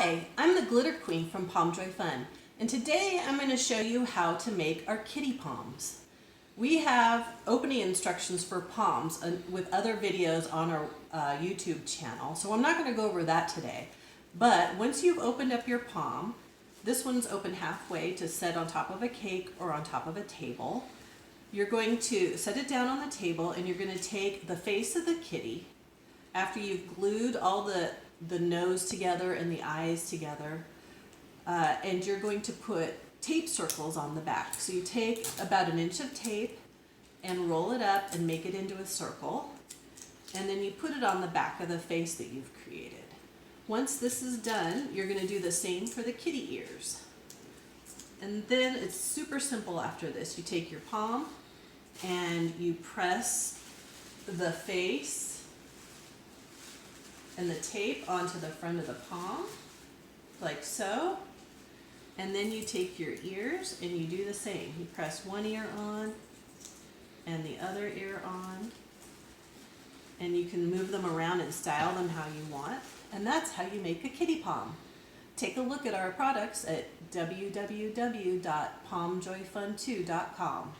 Hi, I'm the Glitter Queen from Pom Joy Fun, and today I'm going to show you how to make our kitty poms. We have opening instructions for poms with other videos on our YouTube channel, so I'm not going to go over that today. But once you've opened up your pom, this one's open halfway to set on top of a cake or on top of a table. You're going to set it down on the table and you're going to take the face of the kitty after you've glued all the nose together and the eyes together, and you're going to put tape circles on the back. So you take about 1 inch of tape and roll it up and make it into a circle, and then you put it on the back of the face that you've created. Once this is done, you're going to do the same for the kitty ears. And then it's super simple after this. You take your palm and you press the face and the tape onto the front of the palm, like so. And then you take your ears and you do the same. You press one ear on and the other ear on. And you can move them around and style them how you want. And that's how you make a kitty pom. Take a look at our products at www.pomjoyfun2.com.